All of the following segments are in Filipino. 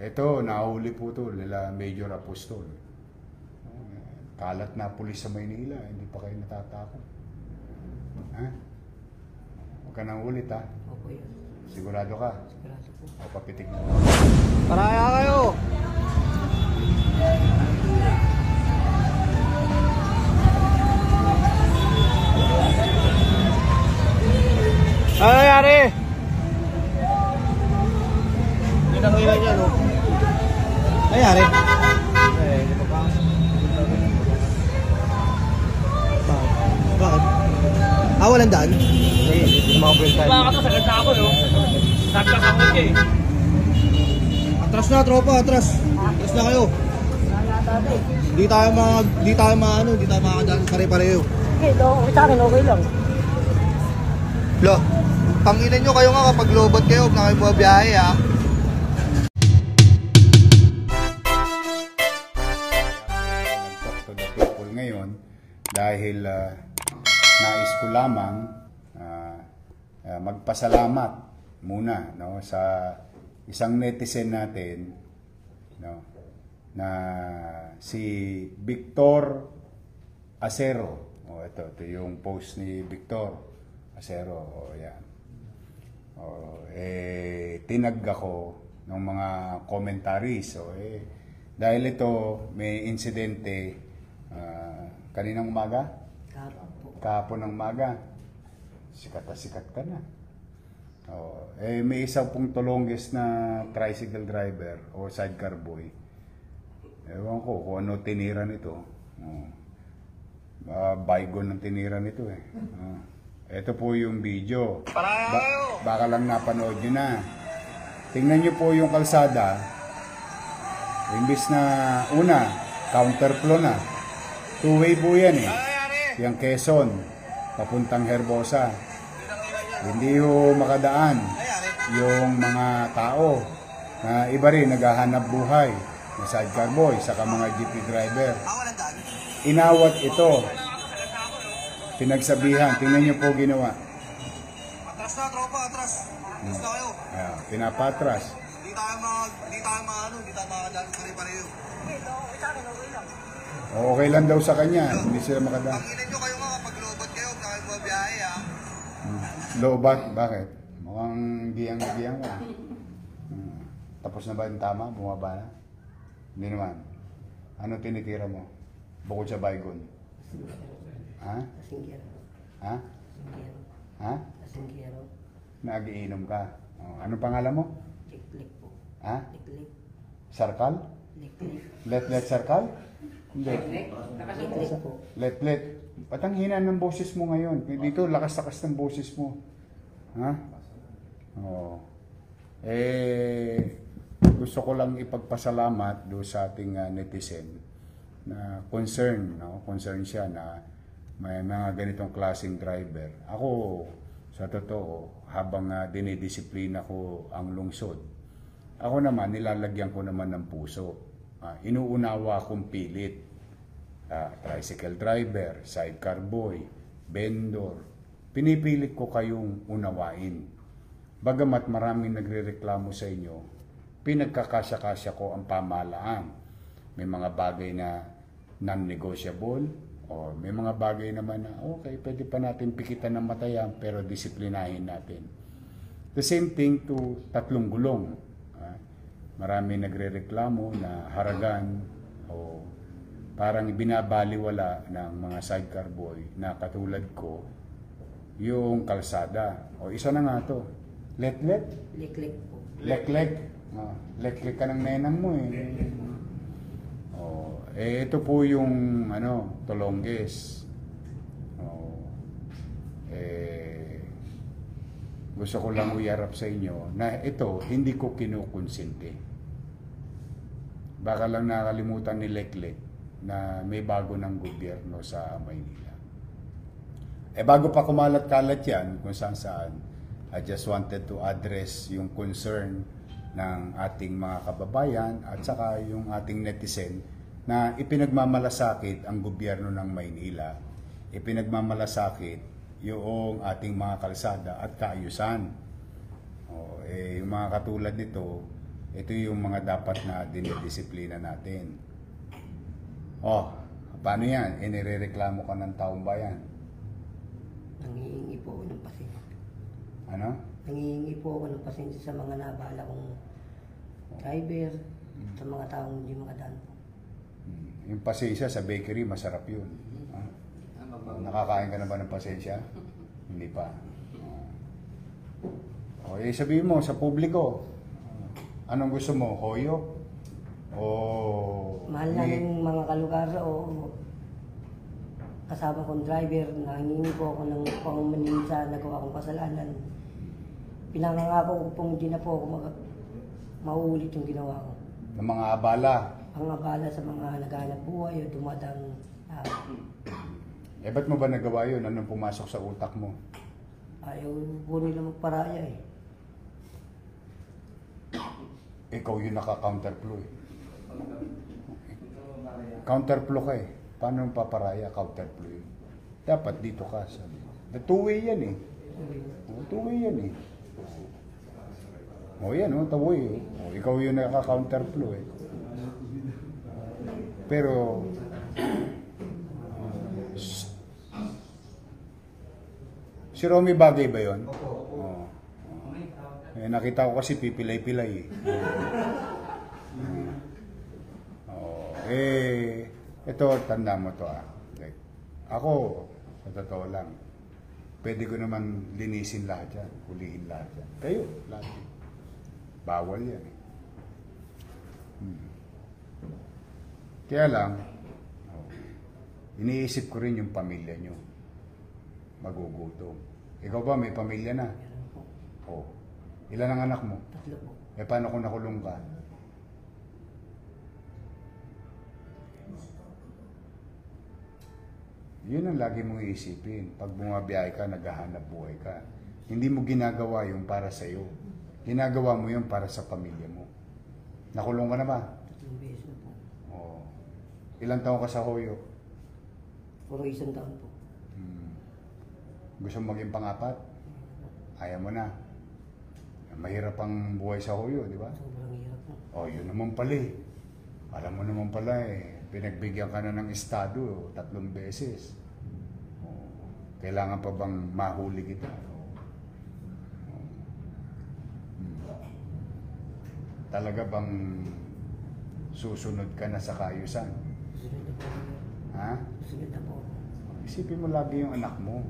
ito, nahuli po ito nila Major Apostol. Kalat na pulis sa Maynila, hindi pa kayo natatakot. Ha? Huwag ka nang ulit, ha? Opo yun. Sigurado ka? Sigurado po. O papitig mo. Paraya kayo! Ano nangyari? Hindi na kailan yan, no? Nangyari? Hindi pa pa. Bakit? Walang daan? Hindi, mga buwel tayo. Baka sa ganda ako, no? Nagkakakot ka eh. Atras na, tropa, atras. Atras na kayo. Di tayo makakadaan pare-pareho. Okay, sa akin okay lang. Lo, pangilan nyo kayo nga kapag lobot kayo, huwag na kayo bumabiyahe ha. Nag-talk to the people ngayon dahil nais ko lamang magpasalamat muna, no, sa isang netizen natin, no, na si Victor Acero. Ito yung post ni Victor Acero. Yan. Tinag ako ng mga commentaries. Dahil ito may insidente kaninang umaga? Kahapon ng umaga. Sikat na sikat ka na. May isang pong tulongges na tricycle driver o sidecar boy. Ewan ko kung ano tinira nito. Baygon ng tinira nito eh. Ito po yung video. Baka lang napanood nyo na. Tingnan nyo po yung kalsada. Imbis na una, counterflow na. Two-way po yan eh. Yung Quezon, papuntang Herbosa. Hindi ho makadaan yung mga tao na iba rin naghahanap buhay na sidecar boy saka mga jeepney driver. Inawat ito. Pinagsabihan. Tingnan niyo po ginawa. Atras na, tropa, atras. Atras na kayo. Pinapatras. Hindi tayo makadaan pare-pareho. Okay lang daw sa kanya. Hindi sila makadaan. Pangilan nyo kayo nga kapag lobot kayo, huwag na kayo bumabiyahe ha. Lobat? Bakit? Mukhang giyang-giyang ka. Tapos na ba yung tama? Bumaba na? Hindi naman. Ano tinitira mo? Bukod sa baygon? Ha? Asinggero. Ha? Asinggero. Ha? Asinggero. Nagiinom ka. Anong pangalan mo? Liklik po. Ha? Liklik. Sarkal? Liklik. Let Sarkal? Hindi. Liklik po. Let. Ba't ang hina ng boses mo ngayon? Dito, lakas-lakas ng boses mo. Ha? Oo. Gusto ko lang ipagpasalamat do sa ating netizen na concern, no? Concern siya na may mga ganitong klaseng driver. Ako, sa totoo, habang dinidisiplina ko ang lungsod, ako naman, nilalagyan ko naman ng puso. Inuunawa kong pilit. Tricycle driver, sidecar boy, vendor. Pinipilit ko kayong unawain. Bagamat maraming nagrereklamo sa inyo, pinagkakasya-kasya ko ang pamahalaan. May mga bagay na non-negotiable, o may mga bagay naman na okay, pwede pa natin pikitan ng matayan pero disiplinahin natin. The same thing to tatlong gulong. Marami nagrereklamo na haragan o parang binabaliwala ng mga sidecar boy na katulad ko yung kalsada. O isa na nga to. Let? Liklik po. Leklek. Leklek ka ng nenang mo eh. Ito po yung tulongges. Gusto ko lang uyarap sa inyo na ito hindi ko kinukonsinti. Baka lang nakalimutan ni Leklek na may bago ng gobyerno sa Maynila. Bago pa kumalat-kalat yan kung saan-saan, I just wanted to address yung concern ng ating mga kababayan at saka yung ating netizen na ipinagmamalasakit ang gobyerno ng Maynila. Ipinagmamalasakit yung ating mga kalsada at kaayusan. Yung mga katulad nito, ito yung mga dapat na dinidisiplina natin. Oh, paano yan? Inirereklamo ka ng taong bayan. Nangihingi po ako ng pasensya. Ano? Nangihingi po ako ng pasensya sa mga nabala kong driver, sa mga taong hindi makadaan po. Yung pasensya sa bakery, masarap yun. Nakakain ka na ba ng pasensya? Hindi pa. Okay, sabihin mo sa publiko, anong gusto mo? Hoyo? O... Mahal namin mga kalugar o kasama kong driver, nangihingi po ako ng pangumanin sa nagawa kong kasalanan. Pinangangako ko pong hindi na po ako mauulit yung ginawa ko. ng mga abala. Ang abala sa mga naghahanap buhay o dumadang Eh, ba't mo ba nagawa yun? Anong pumasok sa utak mo? ayaw po nila magparaya eh. Ikaw yung naka-counterflow eh. Counterflow ka eh. Paano yung paparaya? Counterflow yun. Dapat dito ka. Sabi. The two-way yan eh. Two-way yan eh. O yan o, two-way. O, ikaw yung naka-counterflow eh. Pero, si Romy bagay ba yun? Oo. Eh, nakita ko kasi pipilay-pilay eh. Ito, tanda mo to ah. Like, ako, sa totoo lang, pwede ko naman linisin lahat yan, hulihin lahat yan. Kayo, lahat yan. Bawal yan eh. Kaya lang, iniisip ko rin yung pamilya nyo. Magugutom. Ikaw ba, may pamilya na? Meron po. Oo. Ilan ang anak mo? 3 po. Eh, paano kung nakulong ka? Yun ang lagi mong iisipin. Pag bumabiyahe ka, naghahanap buhay ka. Hindi mo ginagawa yung para sa iyo. Ginagawa mo yun para sa pamilya mo. Nakulong ka na ba? 3 beses na po. Oo. Ilang taon ka sa Hoyo? Puro 1 taon po. Gusto mo maging pang-apat? Ayaw mo na. Mahirap ang buhay sa Hoyo, di ba? Sobrang hirap po. Oh, yun naman pala eh. Alam mo naman pala eh, pinagbigyan ka na ng estado 3 beses. Oh, kailangan pa bang mahuli kita? Talaga bang susunod ka na sa kaayusan? Susunod na po. Ha? Susunod na po. Isipin mo lagi yung anak mo.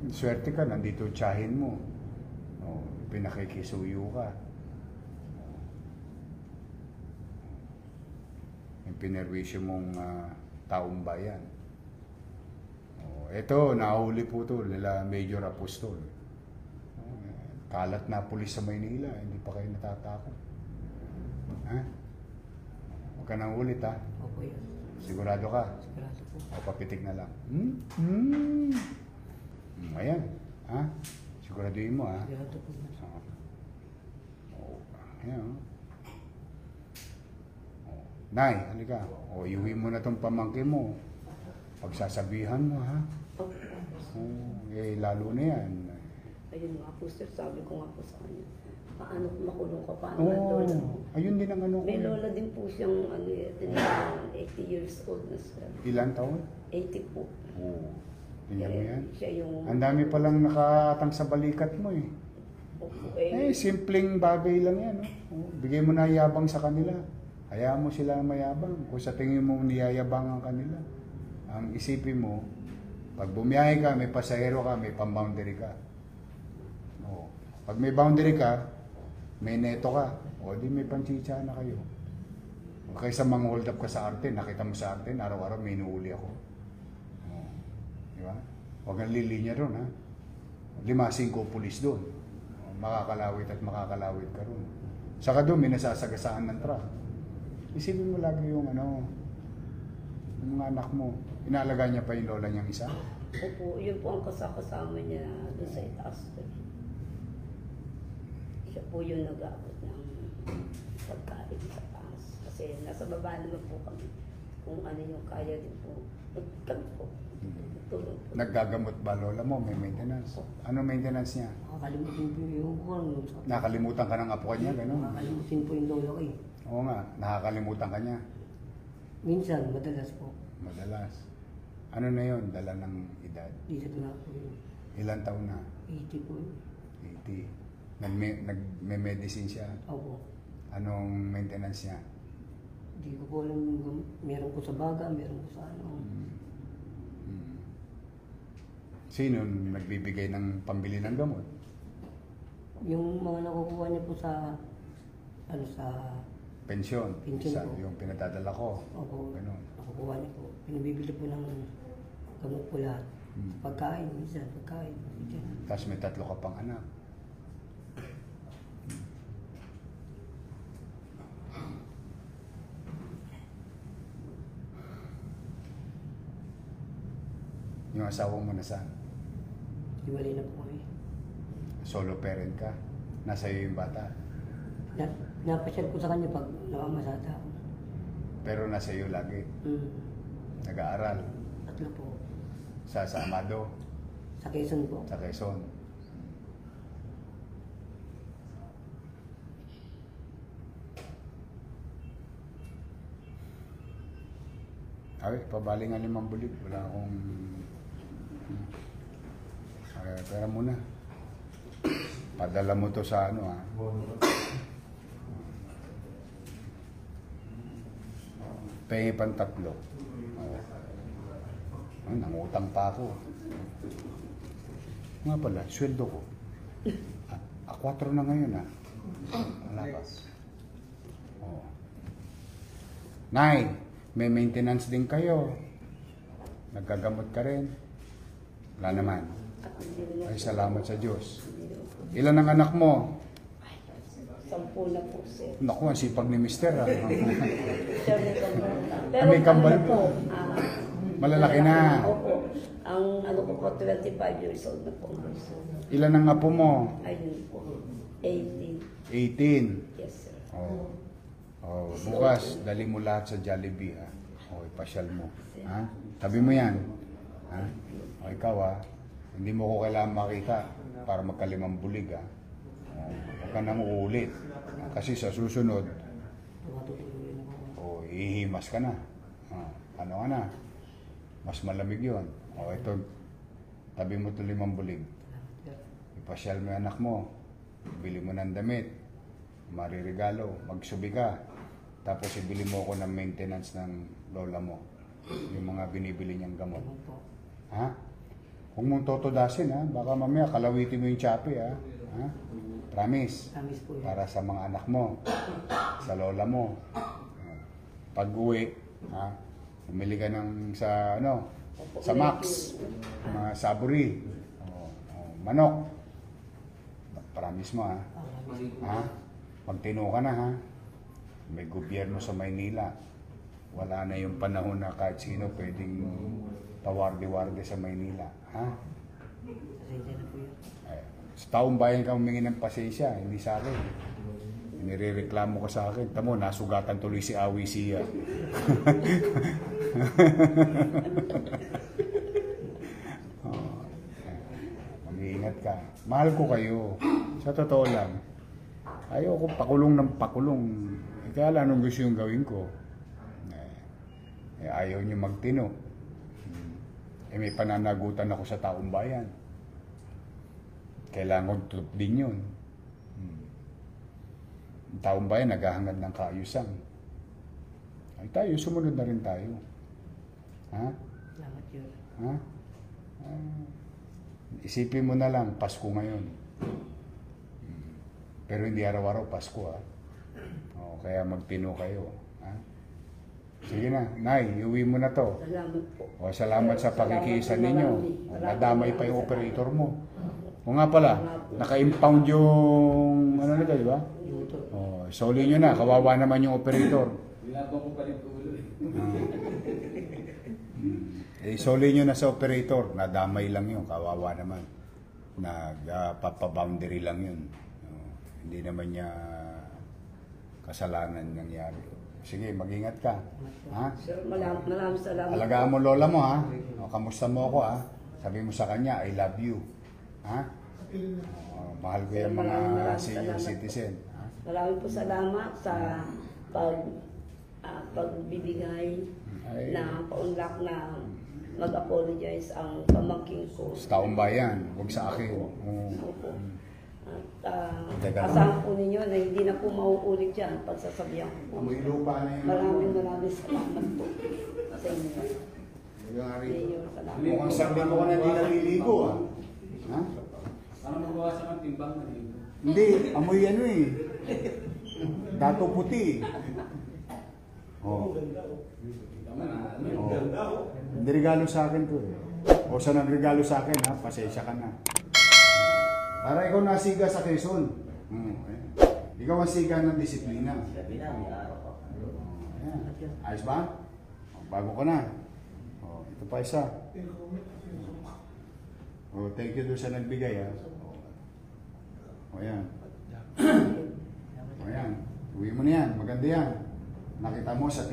Swerte ka, nandito tiyahin mo. Oh, pinakikisuyo ka. Yung pinerwisyo mong taong bayan. Oh, ito, nahuli po ito nila Major Apostol. Oh, kalat na pulis sa Maynila, hindi pa kayo natatakot. Ha? Huwag ka nang ulit ha. Opo yun. Sigurado ka? Sigurado po. O papitik na lang. Ayan. Ha? Siguraduhin mo ha. Sigurado po. Ayan. Nay, halika. O, iuwi mo na tong pamangkin mo. Pagsasabihan mo ha. Eh, lalo na yan. Ayun nga po sir, sabi ko nga po sa kanya, paano makulong ka, paano Oh, lola? ayun din ang ano ko. May lola din po siyang 80 years old na sir. Ilan taon? 80 po. Oo. Tingnan mo yan. Siya yung... Ang dami palang nakatang sa balikat mo eh. Opo, Eh, simpleng bagay lang yan. Oh. Bigay mo na yabang sa kanila. Hayaan mo sila mayabang. Kung sa tingin mo niyayabang ang kanila. Ang isipin mo, pag bumiyahe ka, may pasahero ka, may pang-boundary ka. Oh. Pag may boundary ka, may neto ka. O di may panchicha na kayo. O kaysa mang-hold up ka sa Arten, nakita mo sa Arten, araw-araw may inuuli ako. Oh. Di ba? Huwag kang lilinya doon ha. 5-5 pulis doon. Makakalawit at makakalawit ka ron. Saka doon, may nasasagasaan ng truck. Isipin mo lagi yung yung mga anak mo. Inaalagaan niya pa yung lola niyang isa. Opo, yun po ang kasama niya doon sa itaas. Siya po yung nag-aabot ng pagkain sa taas. Kasi nasa baba naman po kami. kung ano yung kaya din po. Kami po. Tulog po. Naggagamot ba lola mo? May maintenance? Ano maintenance niya? Nakakalimutin po yung kung ano. Nakalimutan ka ng apo niya, gano'n? Nakakalimutin po yung lolo ko eh. Oo nga, nakakalimutan ka niya. Minsan, madalas po. Madalas. Ano na yun? Dala ng edad. Dito na po yun. Ilang taon na? 80 po yun. 80. Nagme-medicine siya. Opo. Anong maintenance niya? Hindi ko po alam yung meron po sa baga, meron po sa ano. Sino nagbibigay ng pambili ng gamot? Yung mga nakukuha niya po sa ano sa Pensyon. Pensyon Isa, po. yung pinadadala ko. opo, Ganun. nakukuha niya po. Pinabibili po ng gamot po lahat. Pagkain, minsan, pagkain. Minsan. Tapos may 3 ka pang anak. Yung asawa mo na saan? Hiwalay na po kami. Solo parent ka? Nasa iyo yung bata? Napasyal ko sa kanya pag namamasada ako. Pero nasa iyo lagi. Nag-aaral. 3 po. Sa Amado, Sa Quezon po. sa Quezon. Ay, pabaling nga 5 bulig. Wala akong... Ay, pera muna. Padala mo to sa ano, ha? Pengi pang 3. Oh, nangutang pa ako. Nga pala, sweldo ko. 4 na ngayon, ha? Wala pa. Oh. Nay, may maintenance din kayo. Naggagamot ka rin. Wala naman. Ay, salamat sa Diyos. Ilan ang anak mo? 10 na po, sir. Naku, ang sipag ni Mister, ha? Sir, may kambal na. Pero May kambal ano po. ah, Malalaki na. Opo. Ang ano ko po, 25 years old na po. Sir. Ilan ang apo mo? Ayun po. 18. 18. Yes, sir. Oh. Oh, bukas, dali mo lahat sa Jollibee, ha? O, ipasyal mo. Ha? Tabi mo yan. Ha? O, ikaw, ha? Hindi mo ko kailangan makita para magka5 bulig, ha? O, huwag ka nang uulit. Kasi sa susunod, Tumatutuloy na po. o, ihimas ka na. Ano ka na? Mas malamig yun. O, ito, tabi mo ito 5 bulig. Ipasyal mo yung anak mo. Bili mo ng damit. Mariregalo. Magsubi ka. Tapos ibili mo ako ng maintenance ng lola mo. Yung mga binibili niyang gamot. Ganun po. Ha? Huwag mong totodasin, ha? Baka mamaya kalawitin mo yung tsapi, ha? Ha? Promise. Promise po yun. Para sa mga anak mo. Sa lola mo. Pag-uwi, ha? Umili ka ng sa, ano? Sa Max. Mga saburi. Manok. Promise mo, ha? Ha? Magtino ka na, ha? May gobyerno sa Maynila. Wala na yung panahon na kahit sino pwedeng pawarde-warde sa Maynila. Ha? Pasensya na po yun. Sa taong bayan ka humingi ng pasensya, hindi sa akin. Nirereklamo ka sa akin. Tamo, nasugatan tuloy si Awi siya. Mag-iingat ka. Mahal ko kayo. Sa totoo lang. Ayaw ko pakulong ng pakulong. Kaya lang anong gusto yung gawin ko. Ayaw niyo magtino. May pananagutan ako sa taong bayan. Kailangan ko tutup din yun. Ang taong bayan naghahangad ng kaayusan. Ay tayo, sumunod na rin tayo. Ha? Salamat yun. Ha? Isipin mo na lang, Pasko ngayon. Pero hindi araw-araw Pasko, ha? O, kaya magtino kayo. Ha? Sige na, Nay, iuwi mo na to. Salamat po. O, salamat sa pakikiisa ninyo. O, nadamay pa yung operator mo. O nga pala, naka-impound yung ano nito, di ba? O, soli nyo na, kawawa naman yung operator. Binabang ko pa rin ulo eh. Soli nyo na sa operator, nadamay lang yun, kawawa naman. Nagpapaboundary lang yun. Hindi naman niya kasalanan nangyari. Sige, mag-ingat ka. Ha? Sir, maraming salamat. Alagaan mo lola mo, ha? O, kamusta mo ako, ha? Sabi mo sa kanya, I love you. Ha? O, mahal ko yung mga Maraming senior salamat citizen. Ha? Maraming po salamat sa pagbibigay Ay. na paunlak na mag-apologize ang pamangking ko. Sa taong bayan, huwag sa akin. Opo. At Teka lang. asahan po ninyo na hindi na po mauulit yan pagsasabihan ko po. Amoy lupa na yun. Maraming salamat po sa inyo. Yung hari. Mayor, salamat. Mukhang sabi mo ka na hindi naliligo, ha? Ha? Ano magbawasan ang timbang na dito? Hindi, amoy ano eh. Dato puti. Oh. Tama na, ano yun? Oh. Hindi regalo sa akin to eh. O sa nagregalo sa akin ha, pasensya ka na. Para ikaw nasiga sa Quezon. Ayan. Ikaw ang siga ng disiplina. Ayan. Ayos ba? O, bago ka na. O, ito pa isa. O, thank you doon sa nagbigay ha. O, ayan. O, ayan. Uwi mo na yan. Maganda yan. Nakita mo sa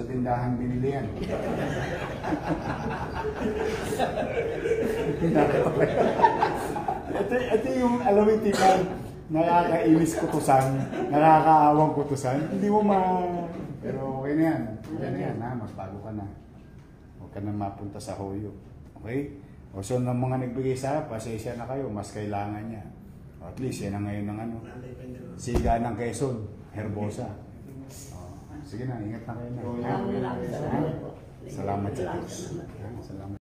tindahan binili yan. ito yung alam mo yung tipang nakakainis kutusan, nakakaawang kutusan. Hindi mo Pero okay na yan. Okay na yan ha. Magbago ka na. Huwag ka na mapunta sa hoyo. Okay? O so ng mga nagbigay sa pasensya na kayo. Mas kailangan niya. O, at least yan ang ngayon ng ano. Siga ng Quezon. Herbosa. Sige na, ingat na kayo na. Maraming salamat po. Salamat sa Maraming Diyos. salamat. Salamat.